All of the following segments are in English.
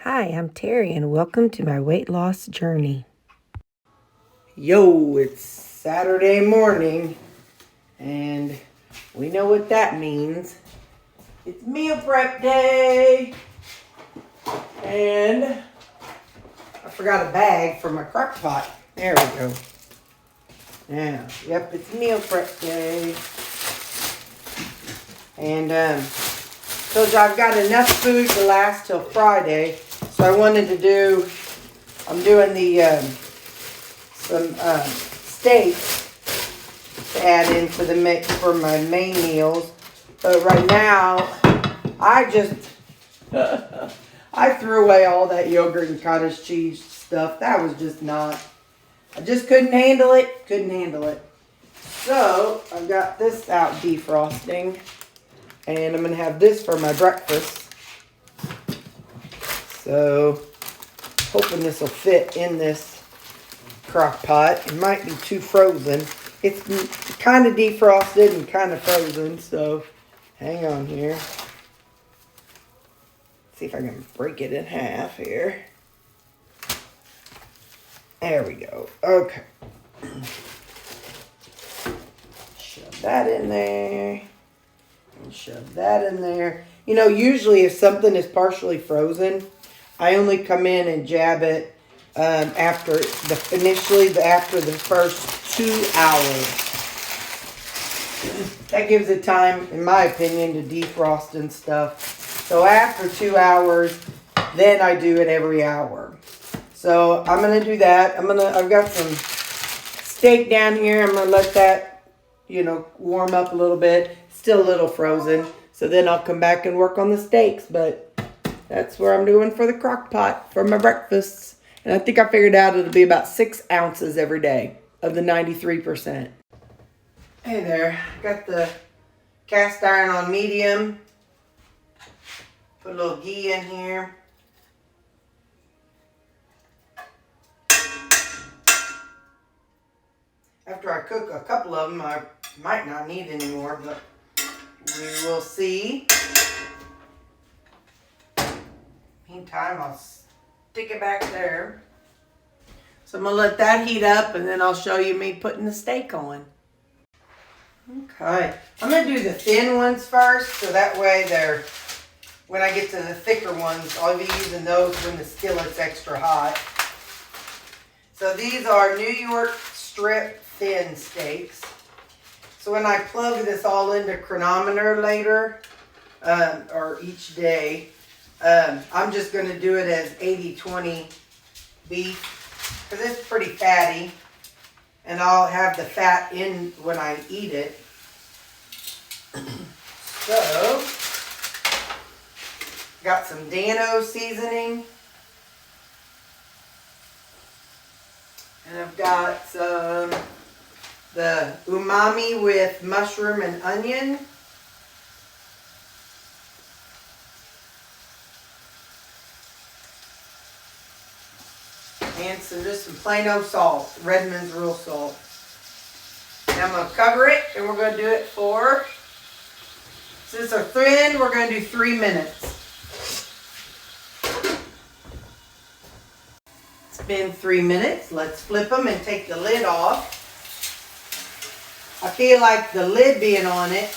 Hi, I'm Terry, and welcome to my weight loss journey. Yo, it's Saturday morning, and we know what that means. It's meal prep day, and I forgot a bag for my crock pot. There we go. Now, yep, it's meal prep day. And told you I've got enough food to last till Friday, so I wanted to do, I'm doing the some steaks to add in for the mix for my main meals. But right now, I threw away all that yogurt and cottage cheese stuff. That was just not, I just couldn't handle it. So I've got this out defrosting, and I'm gonna have this for my breakfast. So hoping this will fit in this crock pot. It might be too frozen. It's kind of defrosted and kind of frozen, so hang on here. See if I can break it in half here. There we go. Okay. Shove that in there. And shove that in there. You know, usually if something is partially frozen, I only come in and jab it after the first 2 hours. That gives it time, in my opinion, to defrost and stuff. So after 2 hours, then I do it every hour. So I'm gonna do that. I've got some steak down here. I'm gonna let that, warm up a little bit. Still a little frozen. So then I'll come back and work on the steaks. But that's what I'm doing for the crock pot for my breakfasts. And I think I figured out it'll be about 6 ounces every day of the 93%. Hey there, got the cast iron on medium. Put a little ghee in here. After I cook a couple of them, I might not need any more, but we will see. Meantime, I'll stick it back there. So I'm going to let that heat up, and then I'll show you me putting the steak on. Okay. I'm going to do the thin ones first, so that way when I get to the thicker ones, I'll be using those when the skillet's extra hot. So these are New York strip thin steaks. So when I plug this all into chronometer later, or each day, I'm just going to do it as 80-20 beef, because it's pretty fatty, and I'll have the fat in when I eat it. So, got some Dano seasoning, and I've got some the umami with mushroom and onion. And just some plain old salt, Redmond's real salt. And I'm going to cover it, and we're going to do it for, since they're thin, we're going to do 3 minutes. It's been 3 minutes. Let's flip them and take the lid off. I feel like the lid being on it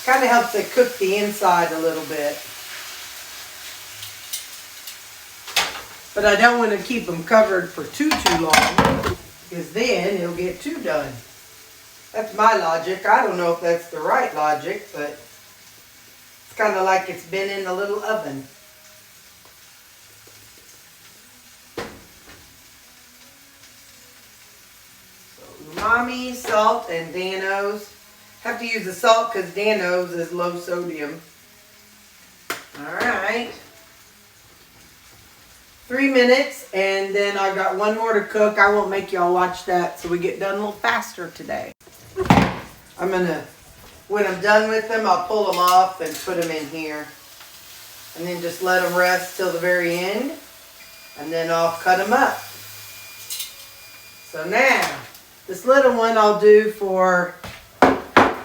kind of helps it cook the inside a little bit. But I don't want to keep them covered for too long, because then it'll get too done. That's my logic. I don't know if that's the right logic, but it's kind of like it's been in a little oven. So umami, salt, and Dano's. Have to use the salt because Dano's is low sodium. All right. 3 minutes, and then I've got one more to cook. I won't make y'all watch that, so we get done a little faster today. When I'm done with them, I'll pull them off and put them in here. And then just let them rest till the very end, and then I'll cut them up. So now, this little one I'll do for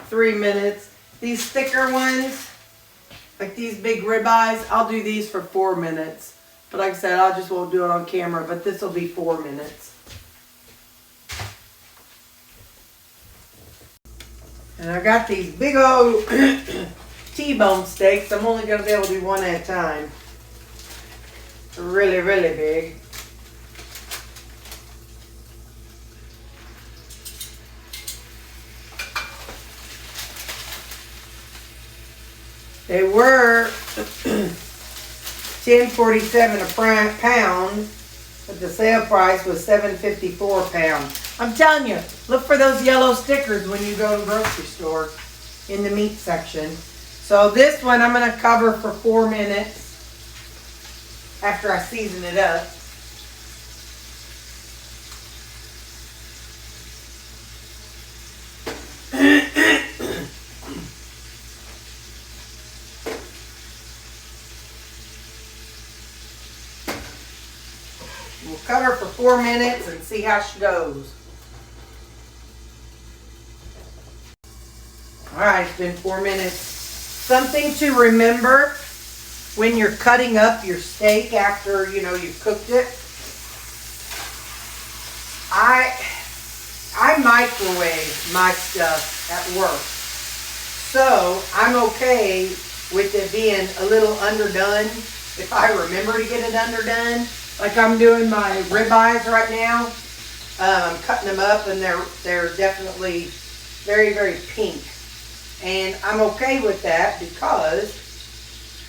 3 minutes. These thicker ones, like these big ribeyes, I'll do these for 4 minutes. But like I said, I just won't do it on camera, but this will be 4 minutes. And I got these big old T-bone steaks. I'm only going to be able to do one at a time. They're really, really big. They were $10.47 a pound, but the sale price was $7.54 a pound. I'm telling you, look for those yellow stickers when you go to the grocery store in the meat section. So this one I'm going to cover for 4 minutes after I season it up. We'll cut her for 4 minutes and see how she goes. Alright, it's been 4 minutes. Something to remember when you're cutting up your steak after, you've cooked it. I microwave my stuff at work. So I'm okay with it being a little underdone if I remember to get it underdone. Like I'm doing my ribeyes right now. I'm cutting them up and they're definitely very, very pink. And I'm okay with that because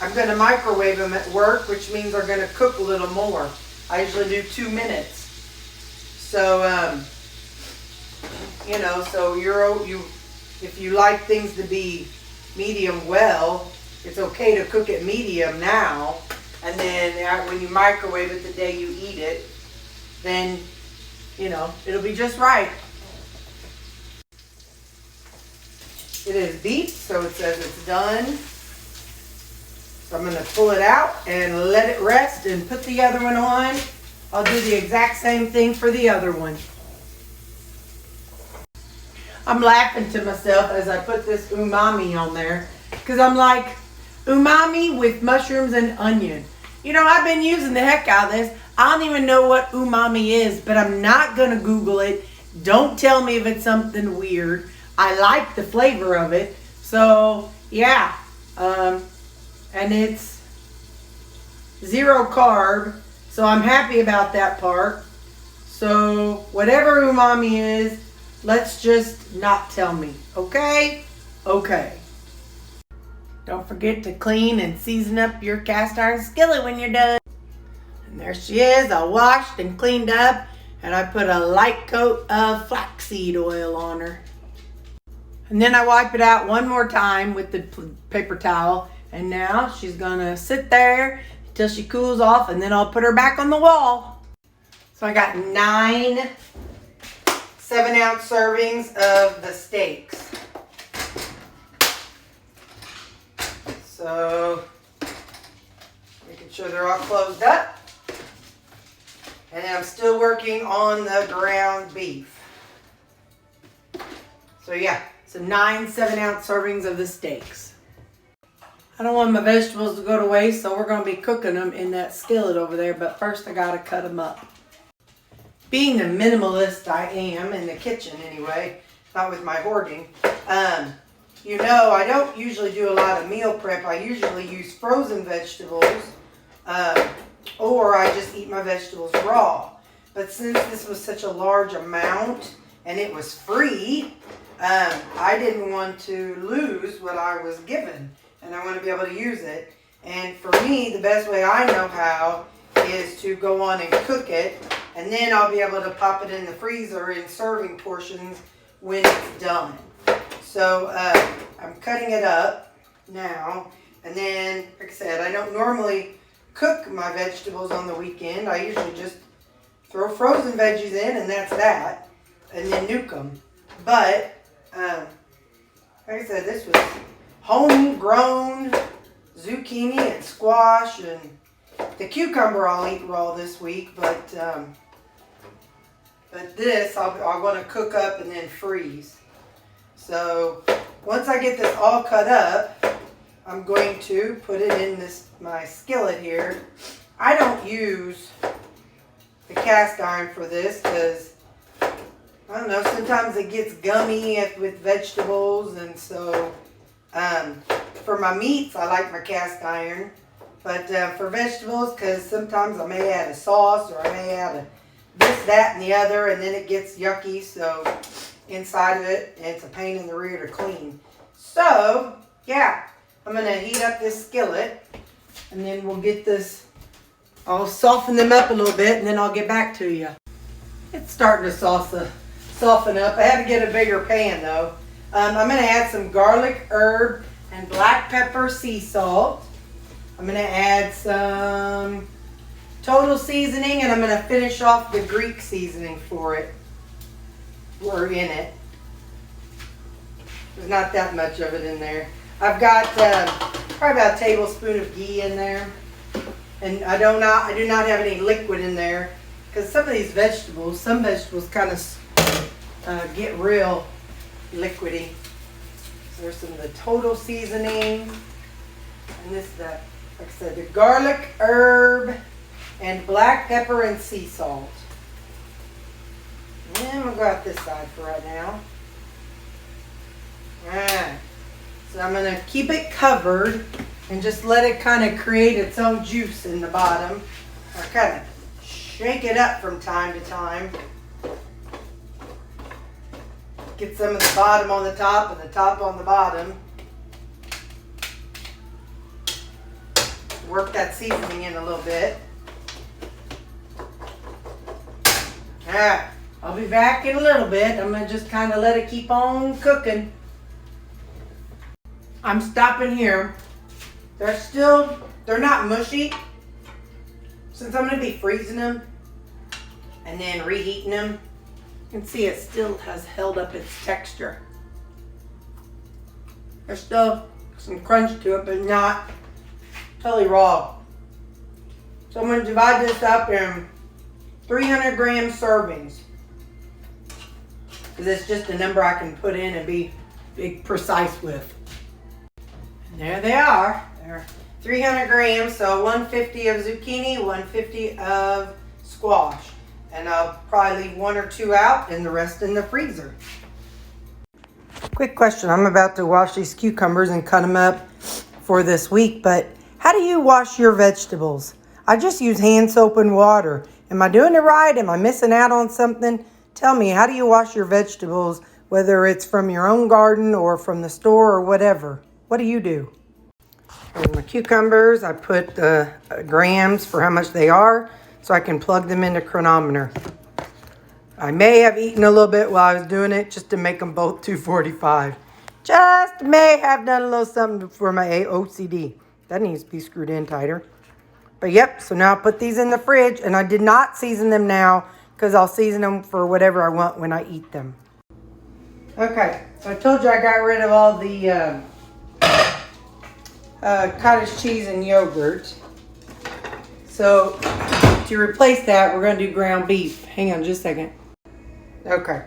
I'm going to microwave them at work, which means they're going to cook a little more. I usually do 2 minutes. So, so if you like things to be medium well, it's okay to cook it medium now. And then when you microwave it the day you eat it, then, it'll be just right. It is beef, so it says it's done. So I'm going to pull it out and let it rest and put the other one on. I'll do the exact same thing for the other one. I'm laughing to myself as I put this umami on there because I'm like, umami with mushrooms and onion. I've been using the heck out of this. I don't even know what umami is, but I'm not going to Google it. Don't tell me if it's something weird. I like the flavor of it. So, yeah. And it's 0 carb. So I'm happy about that part. So whatever umami is, let's just not tell me. Okay? Okay. Don't forget to clean and season up your cast iron skillet when you're done. And there she is, all washed and cleaned up. And I put a light coat of flaxseed oil on her. And then I wipe it out one more time with the paper towel. And now she's gonna sit there until she cools off, and then I'll put her back on the wall. So I got 9 7-ounce servings of the steaks. So making sure they're all closed up. And I'm still working on the ground beef. So yeah. So 9 7-ounce servings of the steaks. I don't want my vegetables to go to waste, so we're going to be cooking them in that skillet over there. But first I got to cut them up. Being the minimalist I am, in the kitchen anyway, not with my hoarding, I don't usually do a lot of meal prep. I usually use frozen vegetables, or I just eat my vegetables raw. But since this was such a large amount and it was free, I didn't want to lose what I was given, and I want to be able to use it. And for me, the best way I know how is to go on and cook it, and then I'll be able to pop it in the freezer in serving portions when it's done. So I'm cutting it up now, and then, like I said, I don't normally cook my vegetables on the weekend. I usually just throw frozen veggies in, and that's that, and then nuke them. But like I said, this was homegrown zucchini and squash, and the cucumber I'll eat raw this week, but this I want to cook up and then freeze. So once I get this all cut up, I'm going to put it in my skillet here. I don't use the cast iron for this because, I don't know, sometimes it gets gummy with vegetables. And so for my meats, I like my cast iron. But for vegetables, because sometimes I may add a sauce or I may add a this, that, and the other, and then it gets yucky. So inside of it, it's a pain in the rear to clean. So, yeah, I'm going to heat up this skillet, and then we'll get this, I'll soften them up a little bit, and then I'll get back to you. It's starting to soften up. I had to get a bigger pan, though. I'm going to add some garlic, herb, and black pepper sea salt. I'm going to add some total seasoning, and I'm going to finish off the Greek seasoning for it. Or in it. There's not that much of it in there. I've got probably about a tablespoon of ghee in there. And I do not have any liquid in there. Because some vegetables kind of get real liquidy. So there's some of the total seasoning. And this is like I said, the garlic, herb, and black pepper and sea salt. And then we'll go out this side for right now. Alright. So I'm going to keep it covered and just let it kind of create its own juice in the bottom. Or kind of shake it up from time to time. Get some of the bottom on the top and the top on the bottom. Work that seasoning in a little bit. Alright, I'll be back in a little bit. I'm going to just kind of let it keep on cooking. I'm stopping here. They're not mushy. Since I'm going to be freezing them and then reheating them, you can see it still has held up its texture. There's still some crunch to it, but not totally raw. So I'm going to divide this up in 300 gram servings. Because it's just a number I can put in and be precise with. And there they are. They're 300 grams, so 150 of zucchini, 150 of squash. And I'll probably leave one or two out and the rest in the freezer. Quick question. I'm about to wash these cucumbers and cut them up for this week, but how do you wash your vegetables? I just use hand soap and water. Am I doing it right? Am I missing out on something? Tell me, how do you wash your vegetables, whether it's from your own garden or from the store or whatever? What do you do? And my cucumbers, I put grams for how much they are so I can plug them into chronometer. I may have eaten a little bit while I was doing it just to make them both 245. Just may have done a little something for my OCD. That needs to be screwed in tighter. But yep, so now I put these in the fridge, and I did not season them now because I'll season them for whatever I want when I eat them. Okay, so I told you I got rid of all the cottage cheese and yogurt. So to replace that, we're going to do ground beef. Hang on just a second. Okay.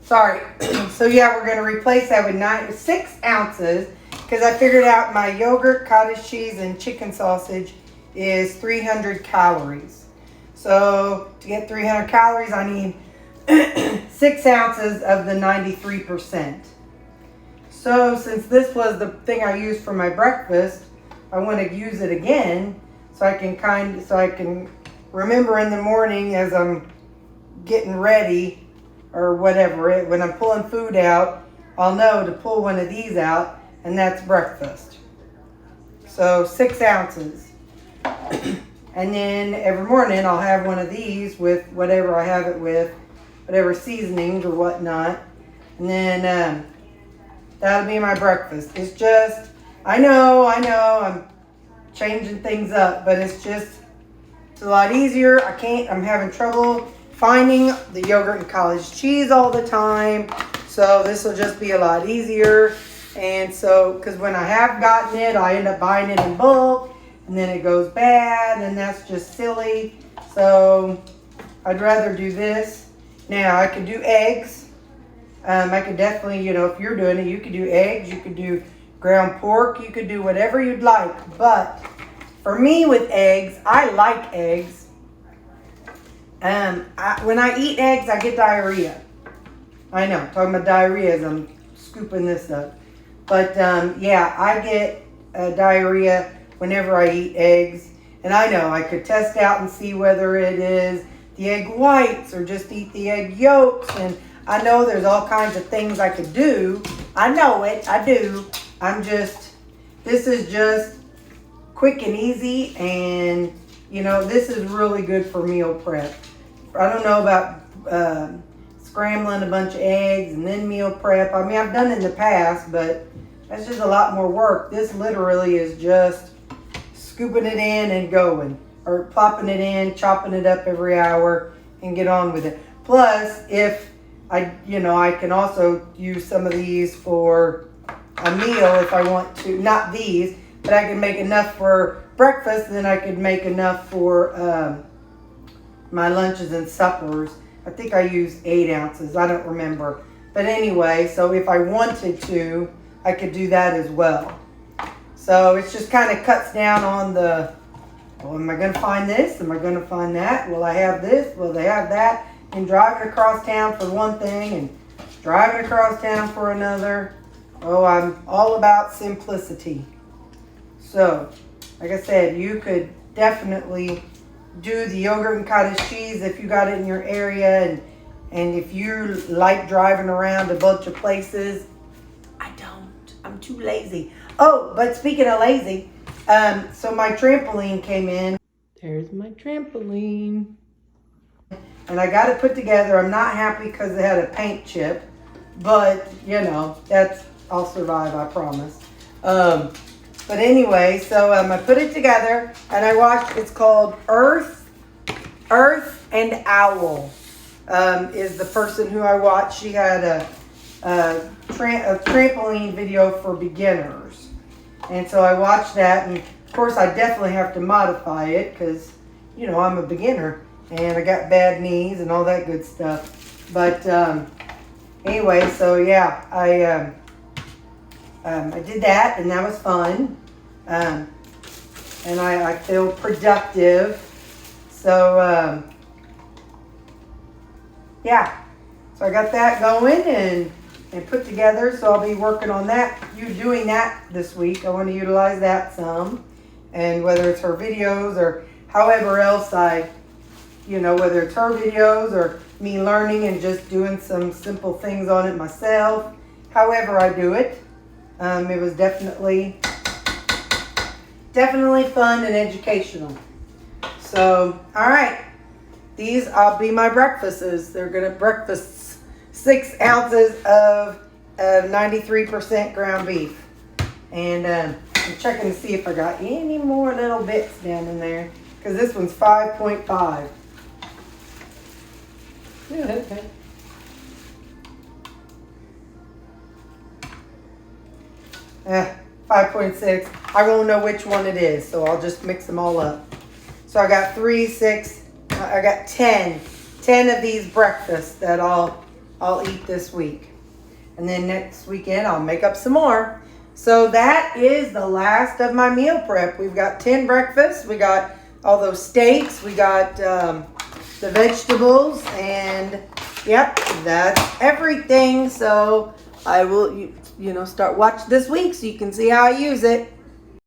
Sorry. So yeah, we're going to replace that with 6 ounces because I figured out my yogurt, cottage cheese, and chicken sausage is 300 calories. So to get 300 calories, I need 6 ounces of the 93%. So since this was the thing I used for my breakfast, I want to use it again so I can remember in the morning as I'm getting ready or whatever, when I'm pulling food out, I'll know to pull one of these out, and that's breakfast. So 6 ounces. And then every morning I'll have one of these with whatever I have it with, whatever seasonings or whatnot. And then that'll be my breakfast. It's just, I know, I'm changing things up, but it's a lot easier. I'm having trouble finding the yogurt and cottage cheese all the time. So this will just be a lot easier. And so, because when I have gotten it, I end up buying it in bulk, and then it goes bad, and that's just silly. So I'd rather do this. Now I could do eggs. I could definitely, if you're doing it, you could do eggs, you could do ground pork, you could do whatever you'd like. But For me with eggs, I like eggs. When I eat eggs, I get diarrhea. I know, talking about diarrhea as I'm scooping this up. But yeah, I get diarrhea whenever I eat eggs. And I know I could test out and see whether it is the egg whites or just eat the egg yolks. And I know there's all kinds of things I could do. I know it, I do. This is just quick and easy, and you know, this is really good for meal prep. I don't know about scrambling a bunch of eggs and then meal prep. I mean, I've done it in the past, but that's just a lot more work. This literally is just scooping it in and going, or plopping it in, chopping it up every hour, and get on with it. Plus, if I can also use some of these for a meal if I want to. Not these, but I can make enough for breakfast, and then I could make enough for my lunches and suppers. I think I used 8 ounces. I don't remember. But anyway, so if I wanted to, I could do that as well. So it just kind of cuts down on the, well, am I going to find this? Am I going to find that? Will I have this? Will they have that? And driving across town for one thing and driving across town for another. Oh, I'm all about simplicity. So, like I said, you could definitely do the yogurt and cottage cheese if you got it in your area, and if you like driving around a bunch of places. I don't. I'm too lazy. Oh, but speaking of lazy, so my trampoline came in. There's my trampoline. And I got it put together. I'm not happy because it had a paint chip, but you know, I'll survive, I promise. But anyway, so I put it together, and I watched. It's called Earth and Owl. Is the person who I watched. She had a trampoline video for beginners, and so I watched that. And of course, I definitely have to modify it because you know I'm a beginner and I got bad knees and all that good stuff. But anyway, so yeah, I did that, and that was fun. And I feel productive. So, yeah. So I got that going and put together. So I'll be working on that. Doing that this week. I want to utilize that some. And whether it's her videos or however else whether it's her videos or me learning and just doing some simple things on it myself. However I do it. It was definitely fun and educational. So, all right. These will be my breakfasts. They're going to breakfasts 6 ounces of 93% ground beef. And I'm checking to see if I got any more little bits down in there. Because this one's 5.5. Yeah, okay. Eh, 5.6. I won't know which one it is, so I'll just mix them all up. So I got 3, 6, I got 10 of these breakfasts that I'll eat this week. And then next weekend I'll make up some more. So that is the last of my meal prep. We've got 10 breakfasts. We got all those steaks. We got the vegetables, and yep, that's everything. So I will start watch this week so you can see how I use it.